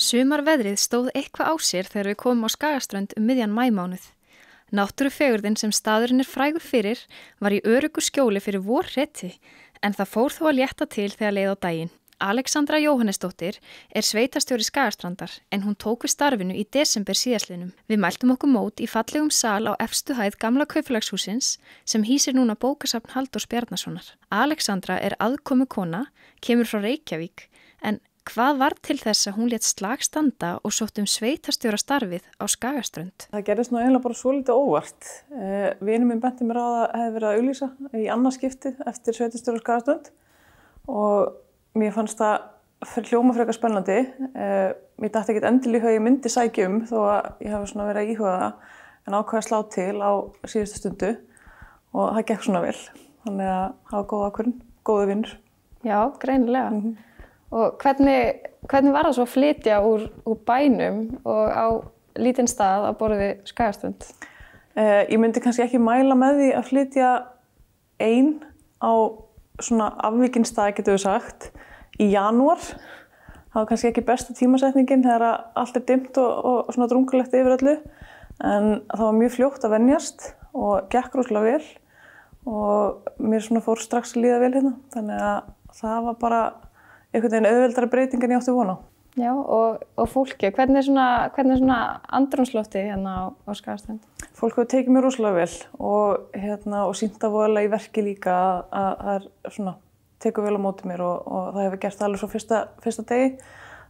Sumarveðrið stóð eitthvað á sér þegar við komum á Skagaströnd miðjan maímánuð. Náttúrufegurðin sem staðurinn frægur fyrir var í öruggu skjóli fyrir vorhreti, en það fór þó að létta til þegar leið á daginn. Alexandra Jóhannesdóttir sveitastjóri Skagastrandar, en hún tók við starfinu í desember síðastliðnum. Við mæltum okkur mót í fallegum sal á efstu hæð gamla kaupfélagshússins sem hýsir núna bókasafn Halldórs Bjarnasonar. Alexandra aðkomukona, kemur frá Reykjavík, en hvað var til þess að hún lét slag standa og sótt sveitastjóra starfið á Skagaströnd? Það gerðist nú eiginlega bara svolítið óvart. Vinur minn benti mér á að það hefði verið að auglýsa í annað skiptið eftir sveitastjóra á Skagaströnd og mér fannst það hljóma frekar spennandi. Mér datt ekkert endilega að ég myndi sækja þó að ég hafi svona verið að íhuga það, en ákvað að slá til á síðustu stundu og það gekk svona vel. Þannig að það var góð ákvörðun, góður vinur. Já, greinilega. Og hvernig var það svo að flytja úr bænum og á lítinn stað á borð við Skagaströnd? Ég myndi kannski ekki mæla með því að flytja ein á svona afvikinn stað, getum við sagt, í janúar. Það var kannski ekki besta tímasetningin þegar allt dimmt og svona drungalegt yfir öllu, en það var mjög fljótt að venjast og gekk rosalega vel og mér svona fór strax að líða vel hérna, þannig að það var bara einhvern veginn auðveldari breyting en ég átti von á. Já, og fólki, hvernig er svona andrúmslofti hérna á Skagaströnd? Fólk hefur tekið mér rosalega vel og sýnt það voðalega í verki líka að það svona tekur vel á móti mér og það hefur gert alveg svo fyrsta degi,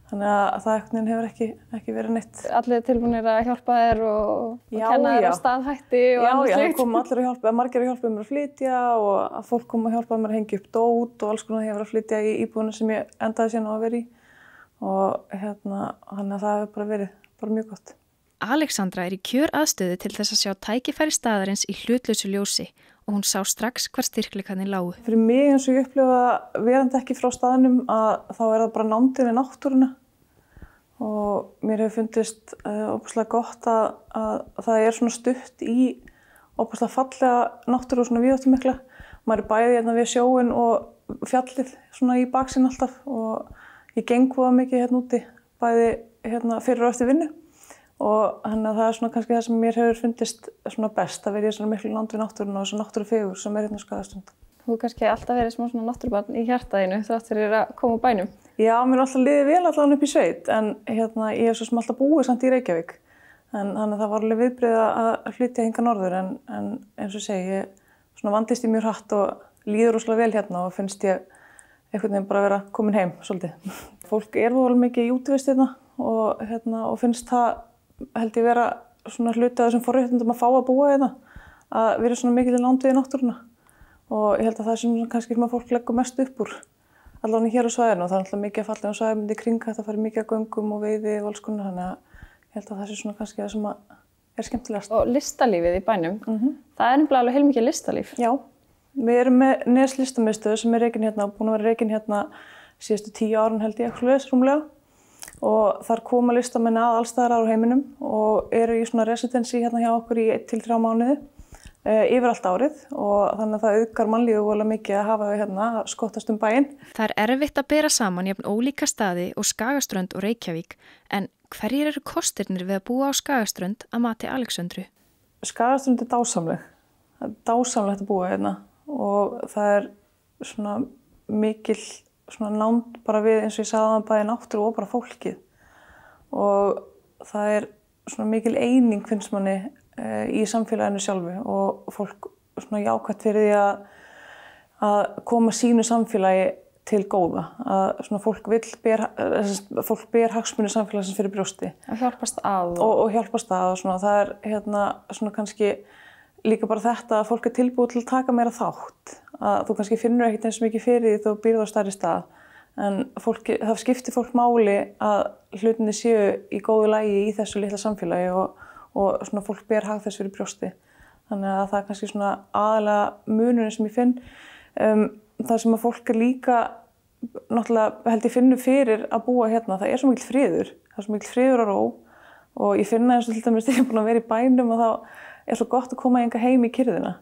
þannig að það einhvern veginn hefur ekki verið neitt. Allir tilbúnir að hjálpa þér og kenna þér á staðhætti og annað slíkt? Já, það kom allir að hjálpa, margir að hjálpa mér að flytja og að fólk kom að hjálpa mér að hengja upp dót og alls konar hefur að flytja í íbúðina sem ég endaði síðan á að vera í og þannig að það hefur bara verið mjög gott. Alexandra í kjöraðstöðu til þess að sjá tækifæri staðarins í hlutlausu ljósi og hún sá strax hvar styrkleikarnir lágu. Fyrir mig eins og ég upplifa verandi ekki frá staðnum að þá það bara nándin við náttúruna og mér hefur fundist óbúslega gott að það svona stutt í óbúslega fallega náttúru og svona víðáttumikla. Maður bæði hérna við sjóinn og fjallið svona í baksinn alltaf og ég geng voða mikið hérna úti, bæði hérna fyrir og eftir vinnu og þannig að það svona kannski það sem mér hefur fundist svona best að vera í svona miklu nánd við náttúruna og svona náttúrufegur sem hérna á Skagaströnd. Þú hefur kannski alltaf verið smá svona náttúrubarn í hjartaðinu þrátt fyrir að koma á bænum? Já, mér alltaf liðið vel allan upp í sveit en ég hef svo sem alltaf búið samt í Reykjavík en þannig að það var alveg viðbrigði að flytja hingað norður en eins og segi, ég svona vandist ég mjög hratt og líður rosalega vel hérna og finnst ég einhvern veginn bara að vera komin heim svolítið. Fólk alveg mikið í útivist hérna og finnst það held ég vera svona hluti af þessum forréttindum að fá að búa hérna, að vera svona mikið til nánd við náttúruna og ég held að það sem kannski sem að fólk leggur mest upp úr allavega hér á svæðinu og það alltaf mikið fallegum svæðum í kring þetta fari mikið að göngum og veiði og alls konar þannig að ég held að það sé svona kannski það sem er skemmtilegast. Og listalífið í bænum, það er nefnilega alveg heilmikið listalíf. Já, við erum með Nes listamiðstöð sem rekin hérna og búin að vera rekin hérna síðustu 10 árin held ég rúmlega og þar koma listamenn að alls staðar á heiminum og eru í svona residency hérna hjá okkur í 1 til 3 mánuði yfir allt árið og þannig að það auðgar mannlífið voðalega mikið að hafa þau hérna að skottast bæinn. Það er erfitt að bera saman jafn ólíka staði og Skagaströnd og Reykjavík, en hverjir eru kostirnir við að búa á Skagaströnd að mati Alexandru? Skagaströnd er dásamleg. Það er dásamlegt að búa hérna og það svona mikil svona nánd bara við eins og ég sagði að bæði náttúru og bara fólkið og það svona mikil eining finnst manni í samfélaginu sjálfu og fólk svona jákvætt fyrir því að koma sínu samfélagi til góða, að svona fólk ber hagsmuni samfélagsins fyrir brjósti. Og hjálpast að. Og hjálpast að og svona það hérna svona kannski líka bara þetta að fólk tilbúið til að taka meira þátt. Að þú kannski finnur ekkert eins mikið fyrir því þú býrð á stærri stað en það skiptir fólk máli að hlutinni séu í góðu lagi í þessu litla samfélagi og svona fólk ber hag þess fyrir brjósti. Þannig að það kannski svona aðalega munurinn sem ég finn. Það sem að fólk líka náttúrulega held ég finnur fyrir að búa hérna, það svo mikill friður. Það svo mikill friður og ró og ég finna eins og til dæmis þegar ég er búin að vera í bænum og þá svo gott að koma hingað heim í kyrrðina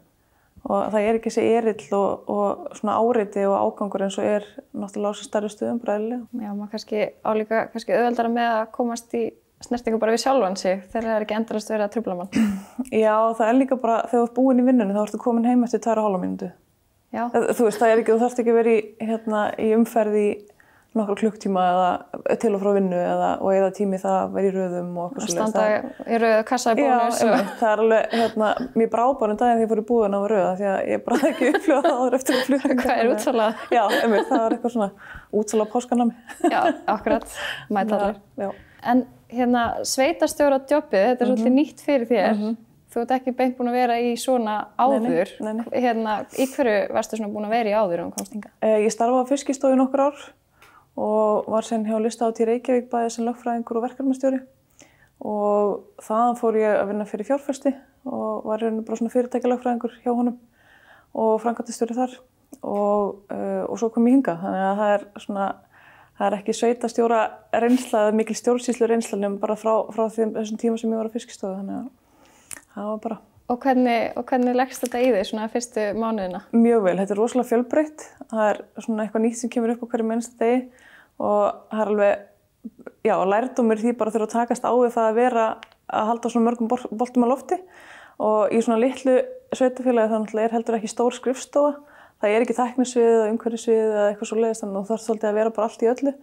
og það ekki þessi erill og svona áreiti og ágangur eins og náttúrulega á þessu stærri stöðum bræðilega. Já, maður kannski álíka auðveldara með að komast í snertingu bara við sjálfan sig þegar það ekki endalaust verið að trufla mann. Já, það líka bara þegar þú ert búin í vinnunni þá ertu komin heim eftir 2,5 mínútu. Já. Þú veist, þú þarft ekki að vera í umferð í nokkra klukktíma eða til og frá vinnu og eða tími það vera í röðum og eitthvað svoleiðis. Standa í röðu kassa í bónus. Já, það alveg, mér brá bara daginn þegar ég fór í búðina á röða því að ég bara ekki upplifað það áður eftir að fluga. Hvað útsalað? Já, það var eitthvað svona útsalað páskanami. Já, akkurat, mæta allir. Já. En sveitarstjóra jobbið, þetta svolítið nýtt fyrir þér. Þú ert ekki beint búin að vera í svona áður. Nei. Í hverju varstu svona búin að vera í áður komst hingað? Ég starfaði á Fiskistofu í nokkur ár og var sen hjá Listahátíð Reykjavík bæði sem lögfræðingur og verkefnastjóri og þaðan fór ég að vinna fyrir fjárfesti og var bara svona fyrirtækjalögfræðingur hjá honum og framkvæmdastjóri þar og svo kom ég hingað. Þannig að það ekki sveitarstjóra reynsla eða mikil stjórnsýslu reynsla nema bara frá þessum tíma sem ég var á Fiskistofu. Þannig að það var bara. Og hvernig leggst þetta í þig svona fyrstu mánuðina? Mjög vel, þetta rosalega fjölbreytt. Það svona eitthvað nýtt sem kemur upp á hverju einasta degi og það alveg, já, lærdómur því bara þurfa að takast á við það að halda svona mörgum boltum á lofti og í svona litlu sveitafélagi það náttúrulega heldur ekki stór skrifstofa. Það ekki tæknisvið eða umhverfissvið eða eitthvað svoleiðis þannig að þú þarft svolítið að vera bara allt í öllu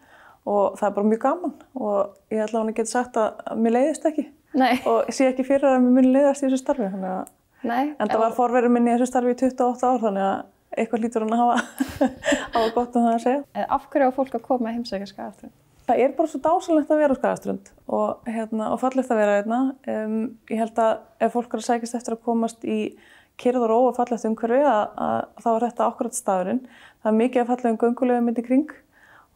og það bara mjög gaman og ég ætla að geta sagt að mér leiðist ekki. Nei. Og ég sé ekki fyrir að mér muni leiðast í þessu starfi. En það var forverður minni í þessu starfi í 28 ár þannig að eitthvað hlýtur hann að hafa gott það að segja. Af hverju á fólk að koma að heimsækja Skagaströnd? Það bara svo dásamlegt að vera á Skagaströnd og fallegt að vera hérna. Ég held að ef fólk að sækjast eftir að komast í kyrrð og ró og fallegt umhverfi að þá þetta akkurat staðurinn. Það mikið af fallegum göngulegum í kring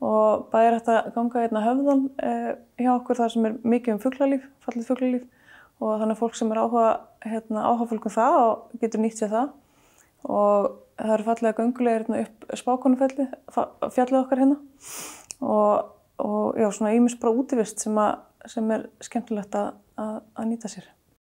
og bæði hægt að ganga Höfðan hjá okkur þar sem mikið fuglalíf, fallegt fuglalíf og þannig að fólk sem áhugafólk það og getur nýtt sér það og það eru fallega göngulegir upp Spákonufjallið, fjallið okkar hérna og já, svona ýmis bara útivist sem skemmtilegt að nýta sér.